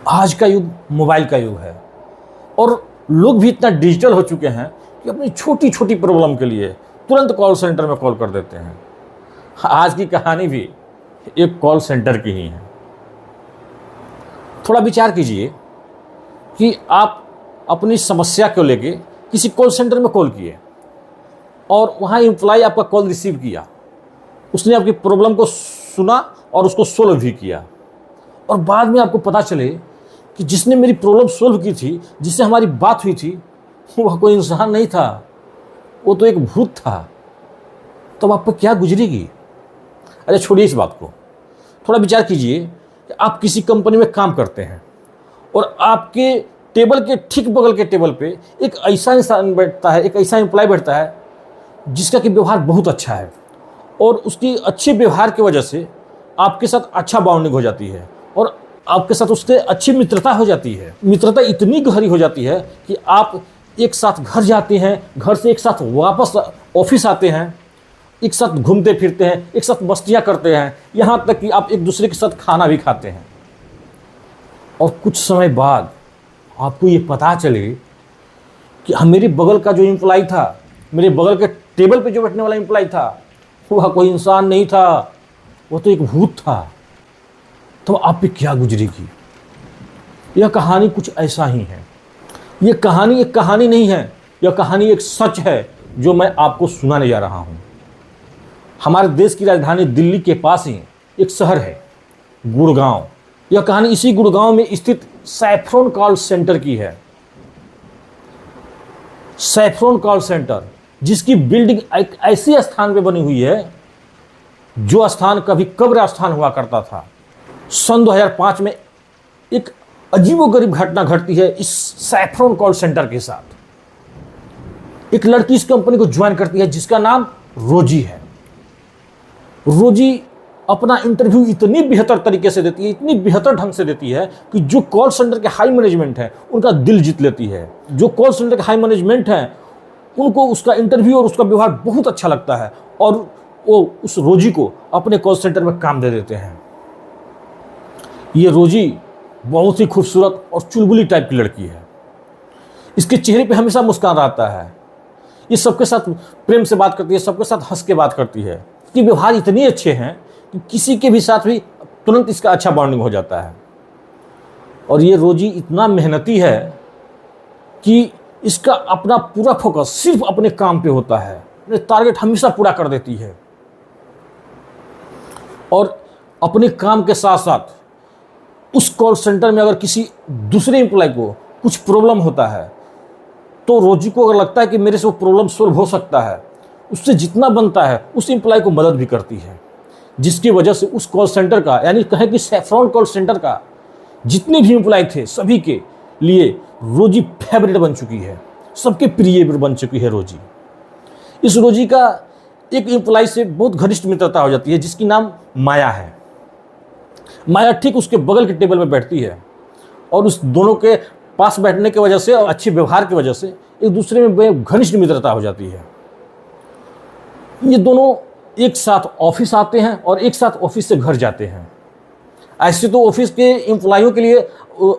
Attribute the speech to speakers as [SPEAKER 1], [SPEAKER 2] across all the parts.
[SPEAKER 1] आज का युग मोबाइल का युग है और लोग भी इतना डिजिटल हो चुके हैं कि अपनी छोटी छोटी प्रॉब्लम के लिए तुरंत कॉल सेंटर में कॉल कर देते हैं। आज की कहानी भी एक कॉल सेंटर की ही है। थोड़ा विचार कीजिए कि आप अपनी समस्या को लेके किसी कॉल सेंटर में कॉल किए और वहाँ एम्प्लॉय आपका कॉल रिसीव किया, उसने आपकी प्रॉब्लम को सुना और उसको सोल्व भी किया, और बाद में आपको पता चले कि जिसने मेरी प्रॉब्लम सोल्व की थी, जिससे हमारी बात हुई थी, वह कोई इंसान नहीं था, वो तो एक भूत था। तब आप पर क्या गुजरेगी? अरे छोड़िए इस बात को, थोड़ा विचार कीजिए कि आप किसी कंपनी में काम करते हैं और आपके टेबल के ठीक बगल के टेबल पे एक ऐसा इंसान बैठता है, एक ऐसा एम्प्लॉय बैठता है जिसका कि व्यवहार बहुत अच्छा है और उसकी अच्छे व्यवहार की वजह से आपके साथ अच्छा बॉन्डिंग हो जाती है और आपके साथ उससे अच्छी मित्रता हो जाती है। मित्रता इतनी गहरी हो जाती है कि आप एक साथ घर जाते हैं, घर से एक साथ वापस ऑफिस आते हैं, एक साथ घूमते फिरते हैं, एक साथ मस्तियाँ करते हैं, यहाँ तक कि आप एक दूसरे के साथ खाना भी खाते हैं। और कुछ समय बाद आपको ये पता चले कि मेरे बगल का जो एम्प्लॉय था, मेरे बगल के टेबल पे जो बैठने वाला एम्प्लॉय था, वह कोई इंसान नहीं था, वो तो एक भूत था। तो आप पे क्या गुजरेगी? यह कहानी कुछ ऐसा ही है। यह कहानी एक कहानी नहीं है, यह कहानी एक सच है जो मैं आपको सुनाने जा रहा हूँ। हमारे देश की राजधानी दिल्ली के पास ही एक शहर है गुड़गांव। यह कहानी इसी गुड़गांव में स्थित सैफ्रॉन कॉल सेंटर की है। सैफ्रॉन कॉल सेंटर, जिसकी बिल्डिंग एक ऐसे स्थान पे बनी हुई है जो स्थान कभी कब्र स्थान हुआ करता था। सन 2005 में एक अजीबोगरीब घटना घटती है इस सैफ्रॉन कॉल सेंटर के साथ। एक लड़की इस कंपनी को ज्वाइन करती है जिसका नाम रोजी है। रोजी अपना इंटरव्यू इतनी बेहतर तरीके से देती है, इतनी बेहतर ढंग से देती है कि जो कॉल सेंटर के हाई मैनेजमेंट है उनका दिल जीत लेती है। जो कॉल सेंटर के हाई मैनेजमेंट है उनको उसका इंटरव्यू और उसका व्यवहार बहुत अच्छा लगता है और वो उस रोजी को अपने कॉल सेंटर में काम दे देते हैं। ये रोजी बहुत ही खूबसूरत और चुलबुली टाइप की लड़की है। इसके चेहरे पे हमेशा मुस्कान रहता है। ये सबके साथ प्रेम से बात करती है, सबके साथ हंस के बात करती है। इसके व्यवहार इतने अच्छे हैं कि किसी के भी साथ भी तुरंत इसका अच्छा बॉन्डिंग हो जाता है। और ये रोजी इतना मेहनती है कि इसका अपना पूरा फोकस सिर्फ अपने काम पे होता है, अपने टारगेट हमेशा पूरा कर देती है। और अपने काम के साथ साथ उस कॉल सेंटर में अगर किसी दूसरे एम्प्लॉय को कुछ प्रॉब्लम होता है तो रोजी को अगर लगता है कि मेरे से वो प्रॉब्लम सोल्व हो सकता है, उससे जितना बनता है उस एम्प्लॉय को मदद भी करती है, जिसकी वजह से उस कॉल सेंटर का, यानी कहें कि सैफ्रॉन कॉल सेंटर का जितने भी एम्प्लॉय थे सभी के लिए रोजी फेवरेट बन चुकी है, सबके प्रिय बन चुकी है रोजी। इस रोजी का एक एम्प्लॉय से बहुत घनिष्ठ मित्रता हो जाती है जिसकी नाम माया है। माया ठीक उसके बगल के टेबल में बैठती है और उस दोनों के पास बैठने की वजह से और अच्छे व्यवहार की वजह से एक दूसरे में घनिष्ठ मित्रता हो जाती है। ये दोनों एक साथ ऑफिस आते हैं और एक साथ ऑफिस से घर जाते हैं। ऐसे तो ऑफिस के एम्प्लॉयों के लिए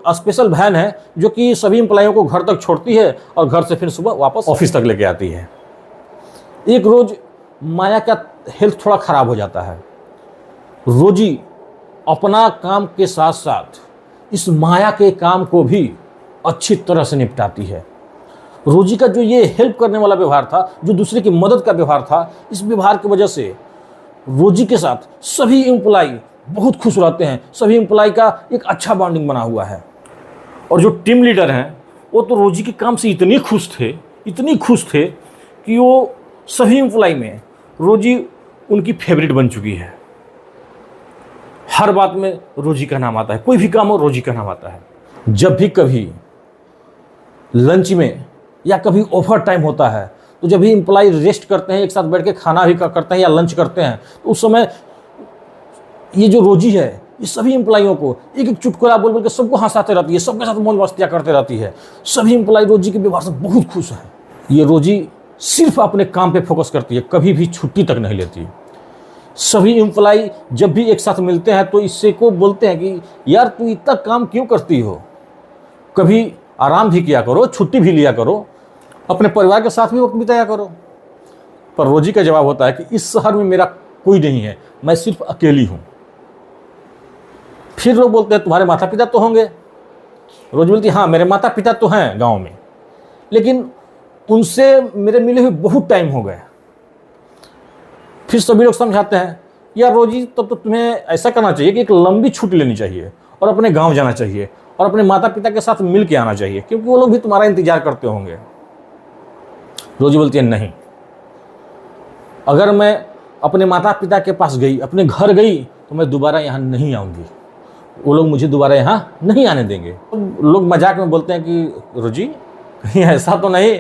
[SPEAKER 1] स्पेशल वैन है जो कि सभी एम्प्लॉयों को घर तक छोड़ती है और घर से फिर सुबह वापस ऑफिस तक लेके आती है। एक रोज माया का हेल्थ थोड़ा ख़राब हो जाता है। रोजी अपना काम के साथ साथ इस माया के काम को भी अच्छी तरह से निपटाती है। रोजी का जो ये हेल्प करने वाला व्यवहार था, जो दूसरे की मदद का व्यवहार था, इस व्यवहार की वजह से रोजी के साथ सभी एम्प्लॉय बहुत खुश रहते हैं। सभी एम्प्लॉय का एक अच्छा बॉन्डिंग बना हुआ है। और जो टीम लीडर हैं वो तो रोजी के काम से इतनी खुश थे कि वो सभी एम्प्लॉय में रोजी उनकी फेवरेट बन चुकी है। हर बात में रोजी का नाम आता है, कोई भी काम हो रोजी का नाम आता है। जब भी कभी लंच में या कभी ओवर टाइम होता है तो जब भी एम्प्लॉय रेस्ट करते हैं, एक साथ बैठ के खाना भी करते हैं या लंच करते हैं, तो उस समय ये जो रोजी है ये सभी एम्प्लॉयों को एक एक चुटकुला बोल बोल के सबको हंसाते रहती है, सबके साथ मौज मस्तियाँ करते रहती है। सभी एम्प्लॉय रोजी के व्यवहार से बहुत खुश हैं। ये रोजी सिर्फ अपने काम पे फोकस करती है, कभी भी छुट्टी तक नहीं लेती। सभी एम्प्लॉय जब भी एक साथ मिलते हैं तो इससे को बोलते हैं कि यार तू इतना काम क्यों करती हो, कभी आराम भी किया करो, छुट्टी भी लिया करो, अपने परिवार के साथ भी वक्त बिताया करो। पर रोजी का जवाब होता है कि इस शहर में मेरा कोई नहीं है, मैं सिर्फ अकेली हूँ। फिर लोग बोलते हैं तुम्हारे माता पिता तो होंगे। रोजी बोलती हाँ मेरे माता पिता तो हैं गाँव में, लेकिन उनसे मेरे मिले हुए बहुत टाइम हो गए। फिर सभी लोग समझाते हैं यार रोजी तब तो तुम्हें ऐसा करना चाहिए कि एक लंबी छुट्टी लेनी चाहिए और अपने गांव जाना चाहिए और अपने माता पिता के साथ मिल के आना चाहिए, क्योंकि वो लोग भी तुम्हारा इंतजार करते होंगे। रोजी बोलती है नहीं, अगर मैं अपने माता पिता के पास गई, अपने घर गई, तो मैं दोबारा यहाँ नहीं आऊँगी, वो लोग मुझे दोबारा यहाँ नहीं आने देंगे। तो लोग मजाक में बोलते हैं कि रोजी कहीं ऐसा तो नहीं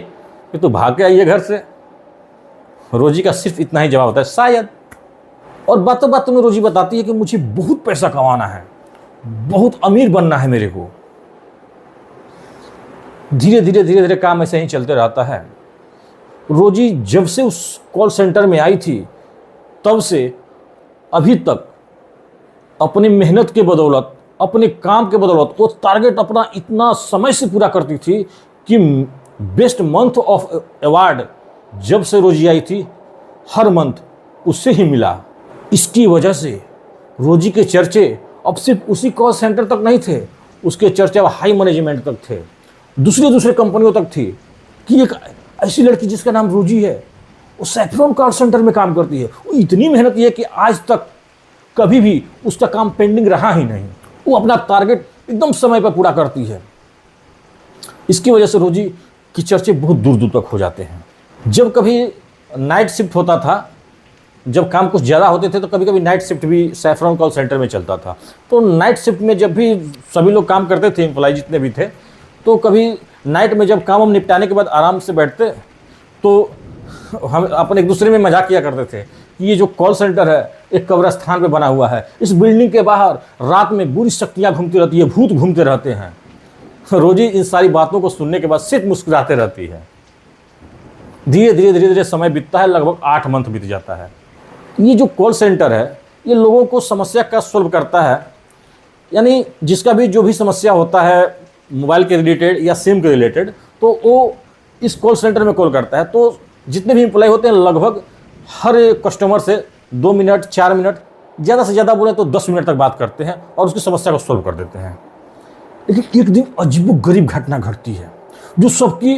[SPEAKER 1] कि तू भाग के आई है घर से। रोजी का सिर्फ इतना ही जवाब होता है शायद। और बातों बातों में रोजी बताती है कि मुझे बहुत पैसा कमाना है, बहुत अमीर बनना है मेरे को। धीरे धीरे काम ऐसे ही चलते रहता है। रोजी जब से उस कॉल सेंटर में आई थी तब से अभी तक अपनी मेहनत के बदौलत, अपने काम के बदौलत वो टारगेट अपना इतना समय से पूरा करती थी कि बेस्ट मंथ ऑफ अवार्ड जब से रोजी आई थी हर मंथ उससे ही मिला। इसकी वजह से रोजी के चर्चे अब सिर्फ उसी कॉल सेंटर तक नहीं थे, उसके चर्चे अब हाई मैनेजमेंट तक थे, दूसरे कंपनियों तक थी कि एक ऐसी लड़की जिसका नाम रोजी है वो सैफरॉन कॉल सेंटर में काम करती है। वो इतनी मेहनती है कि आज तक कभी भी उसका काम पेंडिंग रहा ही नहीं, वो अपना टारगेट एकदम समय पर पूरा करती है। इसकी वजह से रोजी की चर्चे बहुत दूर दूर तक हो जाते हैं। जब कभी नाइट शिफ्ट होता था, जब काम कुछ ज़्यादा होते थे तो कभी कभी नाइट शिफ्ट भी सैफरॉन कॉल सेंटर में चलता था। तो नाइट शिफ्ट में जब भी सभी लोग काम करते थे, एम्प्लॉय जितने भी थे, तो कभी नाइट में जब काम निपटाने के बाद आराम से बैठते तो हम अपन एक दूसरे में मजाक किया करते थे कि ये जो कॉल सेंटर है एक कब्रिस्तान पे बना हुआ है, इस बिल्डिंग के बाहर रात में बुरी शक्तियाँ घूमती रहती है, भूत घूमते रहते हैं। रोजी इन सारी बातों को सुनने के बाद सिर्फ मुस्कुराते रहती है। धीरे धीरे समय बीतता है, लगभग 8 मंथ बीत जाता है। ये जो कॉल सेंटर है ये लोगों को समस्या का सॉल्व करता है, यानी जिसका भी जो भी समस्या होता है मोबाइल के रिलेटेड या सिम के रिलेटेड, तो वो इस कॉल सेंटर में कॉल करता है। तो जितने भी एम्प्लॉय होते हैं लगभग हर एक कस्टमर से 2 मिनट 4 मिनट, ज़्यादा से ज़्यादा बोले तो 10 मिनट तक बात करते हैं और उसकी समस्या को सॉल्व कर देते हैं। लेकिन एक दिन अजीबोगरीब घटना घटती है जो सबकी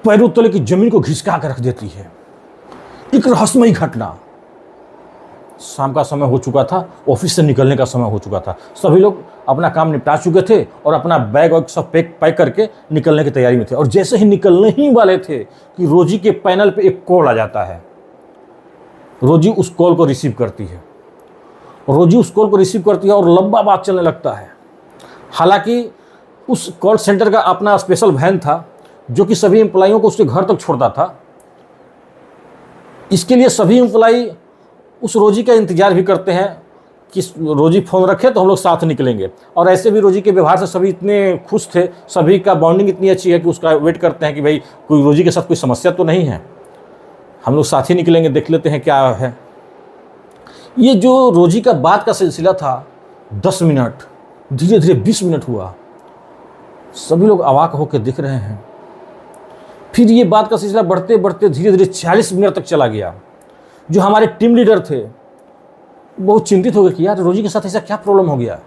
[SPEAKER 1] पैरों तले की जमीन को घिसका कर रख देती है। एक रहस्यमयी घटना। शाम का समय हो चुका था, ऑफिस से निकलने का समय हो चुका था, सभी लोग अपना काम निपटा चुके थे और अपना बैग वैग सब पैक करके निकलने की तैयारी में थे। और जैसे ही निकलने ही वाले थे कि रोजी के पैनल पे एक कॉल आ जाता है। रोजी उस कॉल को रिसीव करती है और लंबा बात चलने लगता है। हालांकि उस कॉल सेंटर का अपना स्पेशल वैन था जो कि सभी एम्प्लॉइयों को उसके घर तक छोड़ता था। इसके लिए सभी एम्प्लॉई उस रोजी का इंतजार भी करते हैं कि रोजी फ़ोन रखे तो हम लोग साथ निकलेंगे। और ऐसे भी रोजी के व्यवहार से सभी इतने खुश थे, सभी का बॉन्डिंग इतनी अच्छी है कि उसका वेट करते हैं कि भाई कोई रोजी के साथ कोई समस्या तो नहीं है, हम लोग साथ ही निकलेंगे, देख लेते हैं क्या है। ये जो रोजी का बात का सिलसिला था 10 मिनट, धीरे धीरे 20 मिनट हुआ। सभी लोग अवाक होकर देख रहे हैं। फिर ये बात का सिलसिला बढ़ते बढ़ते धीरे धीरे 40 मिनट तक चला गया। जो हमारे टीम लीडर थे बहुत चिंतित हो गए कि यार रोजी के साथ ऐसा क्या प्रॉब्लम हो गया।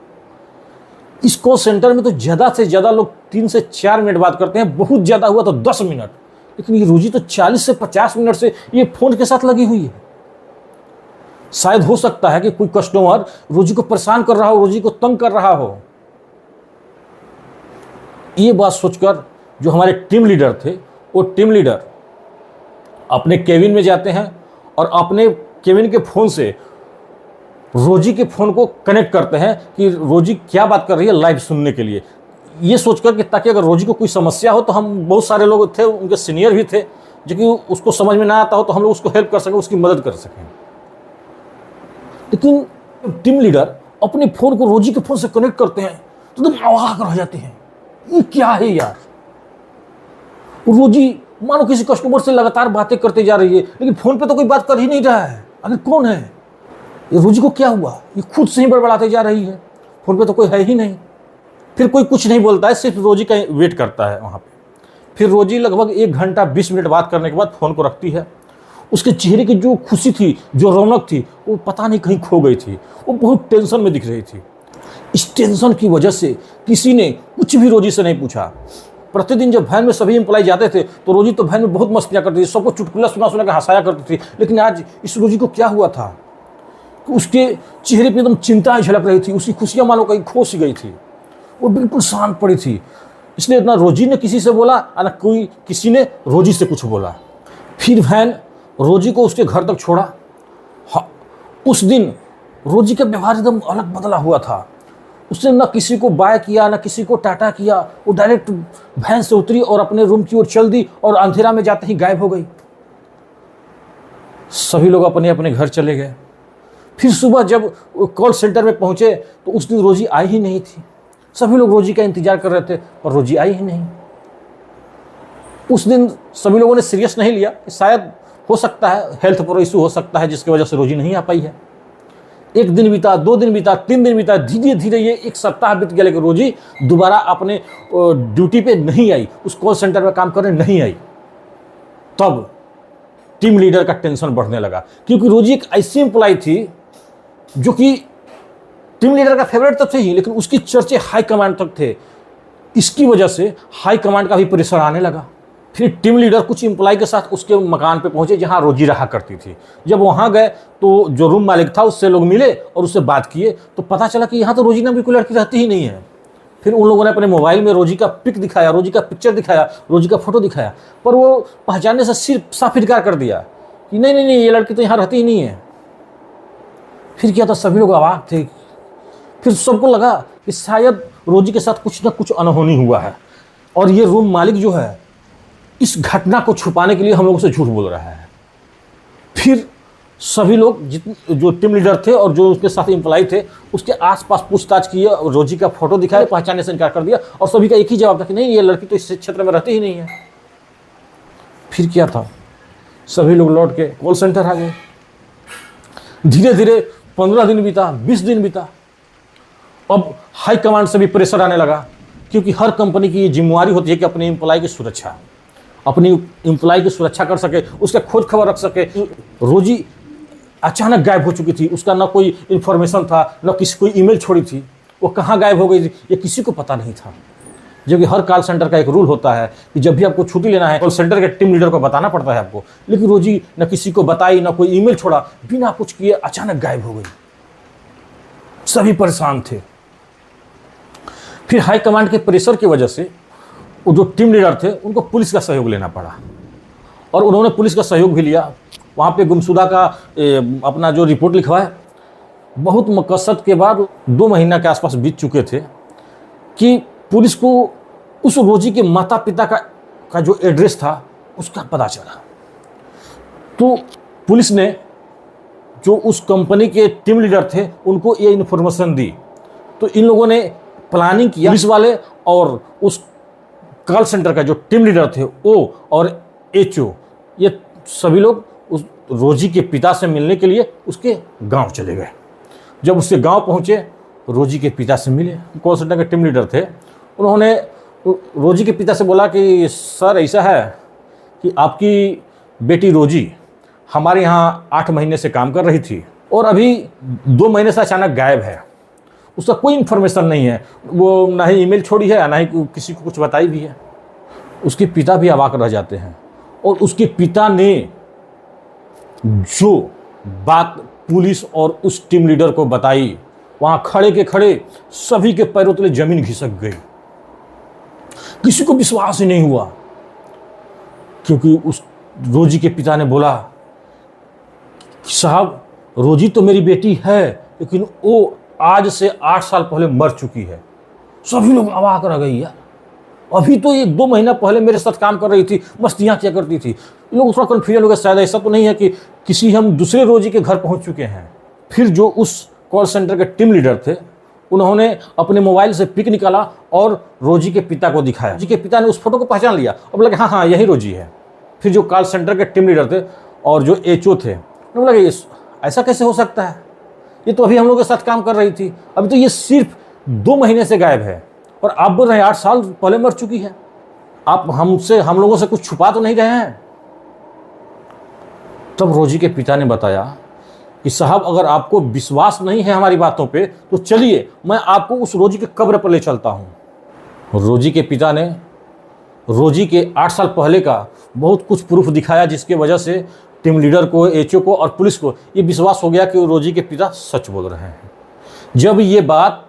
[SPEAKER 1] इस कॉल सेंटर में तो ज़्यादा से ज़्यादा लोग 3 से 4 मिनट बात करते हैं, बहुत ज़्यादा हुआ तो 10 मिनट, लेकिन ये रोजी तो 40 से 50 मिनट से ये फ़ोन के साथ लगी हुई है। शायद हो सकता है कि कोई कस्टमर रोजी को परेशान कर रहा हो, रोजी को तंग कर रहा हो। ये बात सोचकर जो हमारे टीम लीडर थे वो टीम लीडर अपने केबिन में जाते हैं और अपने केबिन के फ़ोन से रोजी के फ़ोन को कनेक्ट करते हैं कि रोजी क्या बात कर रही है लाइव सुनने के लिए। ये सोचकर कि ताकि अगर रोजी को कोई समस्या हो तो हम बहुत सारे लोग थे, उनके सीनियर भी थे, जो कि उसको समझ में ना आता हो तो हम लोग उसको हेल्प कर सकें, उसकी मदद कर सकें। लेकिन टीम लीडर अपने फ़ोन को रोजी के फ़ोन से कनेक्ट करते हैं तो तुम अवाक रह जाते हैं, ये क्या है यार। रोजी मानो किसी कस्टमर से लगातार बातें करते जा रही है, लेकिन फ़ोन पे तो कोई बात कर ही नहीं रहा है, अगर कौन है। ये रोजी को क्या हुआ, ये खुद से ही बड़बड़ाते जा रही है, फ़ोन पे तो कोई है ही नहीं। फिर कोई कुछ नहीं बोलता है, सिर्फ रोजी का वेट करता है वहाँ पे। फिर रोजी लगभग 1 घंटा 20 मिनट बात करने के बाद फ़ोन को रखती है। उसके चेहरे की जो खुशी थी, जो रौनक थी, वो पता नहीं कहीं खो गई थी। वो बहुत टेंशन में दिख रही थी। इस टेंशन की वजह से किसी ने कुछ भी रोजी से नहीं पूछा। प्रतिदिन जब वैन में सभी एम्प्लॉय जाते थे तो रोजी तो वैन में बहुत मस्तियाँ करती थी, सबको चुटकुला सुना सुना के हंसाया करती थी। लेकिन आज इस रोजी को क्या हुआ था कि उसके चेहरे पे एकदम चिंताएं झलक रही थी, उसकी खुशियाँ मानो कहीं खो सी गई थी। वो बिल्कुल शांत पड़ी थी। इसलिए ना रोजी ने किसी से बोला और ना कोई किसी ने रोजी से कुछ बोला। फिर वैन रोजी को उसके घर तक छोड़ा। हाँ, उस दिन रोजी का व्यवहार एकदम अलग बदला हुआ था। उसने ना किसी को बाय किया, ना किसी को टाटा किया। वो डायरेक्ट वैन से उतरी और अपने रूम की ओर चल दी और अंधेरा में जाते ही गायब हो गई। सभी लोग अपने अपने घर चले गए। फिर सुबह जब कॉल सेंटर में पहुंचे तो उस दिन रोजी आई ही नहीं थी। सभी लोग रोजी का इंतजार कर रहे थे और रोजी आई ही नहीं। उस दिन सभी लोगों ने सीरियस नहीं लिया कि शायद हो सकता है हेल्थ पर इशू हो सकता है जिसकी वजह से रोजी नहीं आ पाई है। 1 दिन बीता, 2 दिन बीता, 3 दिन बीता, धीरे धीरे ये 1 सप्ताह बीत गया, लेकिन रोजी दोबारा अपने ड्यूटी पे नहीं आई, उस कॉल सेंटर में काम करने नहीं आई। तब टीम लीडर का टेंशन बढ़ने लगा, क्योंकि रोजी एक ऐसी एम्प्लॉय थी जो कि टीम लीडर का फेवरेट तो थे ही, लेकिन उसकी चर्चे हाई कमांड तक थे। इसकी वजह से हाई कमांड का भी प्रेशर आने लगा। फिर टीम लीडर कुछ एम्प्लॉय के साथ उसके मकान पे पहुंचे जहां रोजी रहा करती थी। जब वहां गए तो जो रूम मालिक था उससे लोग मिले और उससे बात किए तो पता चला कि यहाँ तो रोजी नाम की कोई लड़की रहती ही नहीं है। फिर उन लोगों ने अपने मोबाइल में रोजी का पिक दिखाया, रोजी का पिक्चर दिखाया, रोजी का फोटो दिखाया, पर वो पहचानने से सिर्फ साफ इनकार कर दिया कि नहीं नहीं नहीं, ये लड़की तो यहाँ रहती ही नहीं है। फिर क्या था, सभी लोग अवाक थे। फिर सबको लगा कि शायद रोजी के साथ कुछ ना कुछ अनहोनी हुआ है और ये रूम मालिक जो है इस घटना को छुपाने के लिए हम लोगों से झूठ बोल रहा है। फिर सभी लोग जो टीम लीडर थे और जो उसके साथ एम्प्लॉय थे उसके आसपास पूछताछ की, रोजी का फोटो दिखाया, पहचानने से इनकार कर दिया और सभी का एक ही जवाब था कि नहीं, ये लड़की तो इस क्षेत्र में रहती ही नहीं है। फिर क्या था, सभी लोग लौट के कॉल सेंटर आ गए। धीरे धीरे 15 दिन बीता, 20 दिन बीता। अब हाई कमांड से भी प्रेशर आने लगा, क्योंकि हर कंपनी की ये जिम्मेवारी होती है कि अपने एम्प्लॉय की सुरक्षा, अपनी एम्प्लॉय की सुरक्षा कर सके, उसका खोज खबर रख सके। रोजी अचानक गायब हो चुकी थी। उसका ना कोई इन्फॉर्मेशन था, ना किसी कोई ईमेल छोड़ी थी। वो कहाँ गायब हो गई थी ये किसी को पता नहीं था। जबकि हर कॉल सेंटर का एक रूल होता है कि जब भी आपको छुट्टी लेना है कॉल सेंटर के टीम लीडर को बताना पड़ता है आपको। लेकिन रोजी न किसी को बताई, ना कोई ईमेल छोड़ा, बिना कुछ किए अचानक गायब हो गई। सभी परेशान थे। फिर हाई कमांड के प्रेशर की वजह से वो जो टीम लीडर थे उनको पुलिस का सहयोग लेना पड़ा और उन्होंने पुलिस का सहयोग भी लिया। वहाँ पे गुमशुदा का अपना जो रिपोर्ट लिखवाया। बहुत मकसद के बाद 2 महीना के आसपास बीत चुके थे कि पुलिस को उस रोजी के माता पिता का जो एड्रेस था उसका पता चला। तो पुलिस ने जो उस कंपनी के टीम लीडर थे उनको ये इन्फॉर्मेशन दी। तो इन लोगों ने प्लानिंग किया, पुलिस वाले और उस कॉल सेंटर का जो टीम लीडर थे ओ और एचओ, ये सभी लोग उस रोजी के पिता से मिलने के लिए उसके गांव चले गए। जब उसके गांव पहुंचे, रोजी के पिता से मिले। कॉल सेंटर के टीम लीडर थे। उन्होंने रोजी के पिता से बोला कि सर ऐसा है कि आपकी बेटी रोजी हमारे यहाँ 8 महीने से काम कर रही थी और अभी 2 महीने से अचानक गायब है। उसका कोई इन्फॉर्मेशन नहीं है, वो ना ही ईमेल छोड़ी है ना ही किसी को कुछ बताई भी है। उसके पिता भी अवाक रह जाते हैं और उसके पिता ने जो बात पुलिस और उस टीम लीडर को बताई, वहाँ खड़े के खड़े सभी के पैरों तले जमीन घिसक गई। किसी को विश्वास ही नहीं हुआ, क्योंकि उस रोजी के पिता ने बोला साहब रोजी तो मेरी बेटी है लेकिन वो आज से 8 साल पहले मर चुकी है। सभी लोग अवाक रह गई यार, अभी तो ये 2 महीना पहले मेरे साथ काम कर रही थी, मस्तियाँ क्या करती थी। लोग थोड़ा कन्फ्यूजन हो गया, शायद ऐसा तो नहीं है कि किसी हम दूसरे रोजी के घर पहुंच चुके हैं। फिर जो उस कॉल सेंटर के टीम लीडर थे उन्होंने अपने मोबाइल से पिक निकाला और रोजी के पिता को दिखाया। रोजी के पिता ने उस फोटो को पहचान लिया और बोला कि हाँ हाँ यही रोजी है। फिर जो कॉल सेंटर के टीम लीडर थे और जो एचओ थे उन्होंने बोला कि ऐसा कैसे हो सकता है, ये तो अभी हम लोग के साथ काम कर रही थी, अभी तो ये सिर्फ 2 महीने से गायब है, और आप बोल रहे हैं 8 साल पहले मर चुकी है। आप हम लोगों से कुछ छुपा तो नहीं रहे हैं? तब रोजी के पिता ने बताया कि साहब, अगर आपको विश्वास नहीं है हमारी बातों पे तो चलिए मैं आपको उस रोजी के कब्र पर ले चलता हूं। रोजी के पिता ने रोजी के 8 साल पहले का बहुत कुछ प्रूफ दिखाया, जिसके वजह से टीम लीडर को, एचओ को और पुलिस को ये विश्वास हो गया कि रोजी के पिता सच बोल रहे हैं। जब ये बात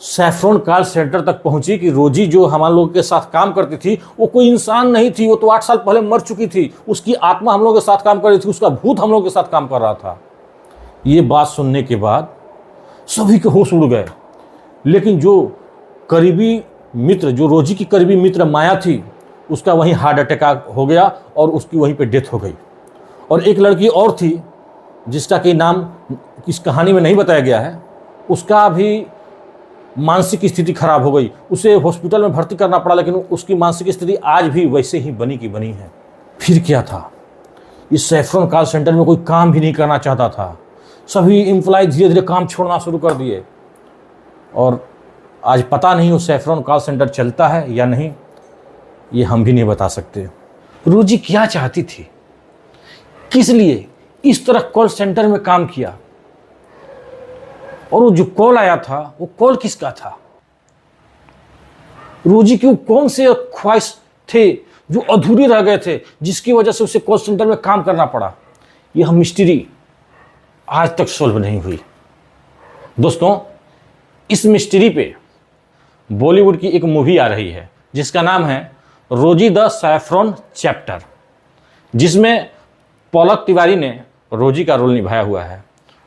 [SPEAKER 1] सैफरॉन कॉल सेंटर तक पहुंची कि रोजी जो हमारे लोगों के साथ काम करती थी वो कोई इंसान नहीं थी, वो तो 8 साल पहले मर चुकी थी, उसकी आत्मा हम लोगों के साथ काम कर रही थी, उसका भूत हम लोगों के साथ काम कर रहा था। ये बात सुनने के बाद सभी के होश उड़ गए। लेकिन जो करीबी मित्र, जो रोजी की करीबी मित्र माया थी, उसका वहीं हार्ट अटैक हो गया और उसकी वहीं पे डेथ हो गई। और एक लड़की और थी जिसका कि नाम इस कहानी में नहीं बताया गया है, उसका भी मानसिक स्थिति खराब हो गई, उसे हॉस्पिटल में भर्ती करना पड़ा, लेकिन उसकी मानसिक स्थिति आज भी वैसे ही बनी की बनी है। फिर क्या था, इस सैफरॉन कॉल सेंटर में कोई काम भी नहीं करना चाहता था। सभी एम्प्लॉय धीरे धीरे काम छोड़ना शुरू कर दिए, और आज पता नहीं वो सैफरॉन कॉल सेंटर चलता है या नहीं, ये हम भी नहीं बता सकते। रोजी क्या चाहती थी, किस लिए इस तरह कॉल सेंटर में काम किया, और वो जो कॉल आया था वो कॉल किसका था? रोजी की कौन से ख्वाहिश थे जो अधूरी रह गए थे, जिसकी वजह से उसे कॉल सेंटर में काम करना पड़ा? यह मिस्ट्री आज तक सॉल्व नहीं हुई। दोस्तों, इस मिस्ट्री पे बॉलीवुड की एक मूवी आ रही है जिसका नाम है रोजी द सैफरॉन चैप्टर, जिसमें पलक तिवारी ने रोजी का रोल निभाया हुआ है।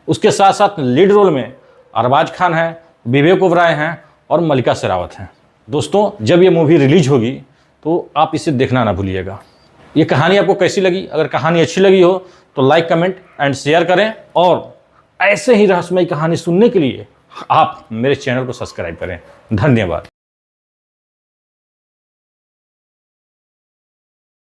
[SPEAKER 1] उसके साथ साथ लीड रोल में अरबाज खान है, विवेक ओबराय हैं और मल्लिका शेरावत हैं। दोस्तों, जब ये मूवी रिलीज होगी तो आप इसे देखना ना भूलिएगा। ये कहानी आपको कैसी लगी? अगर कहानी अच्छी लगी हो तो लाइक, कमेंट एंड शेयर करें, और ऐसे ही रहस्यमय कहानी सुनने के लिए आप मेरे चैनल को सब्सक्राइब करें। धन्यवाद।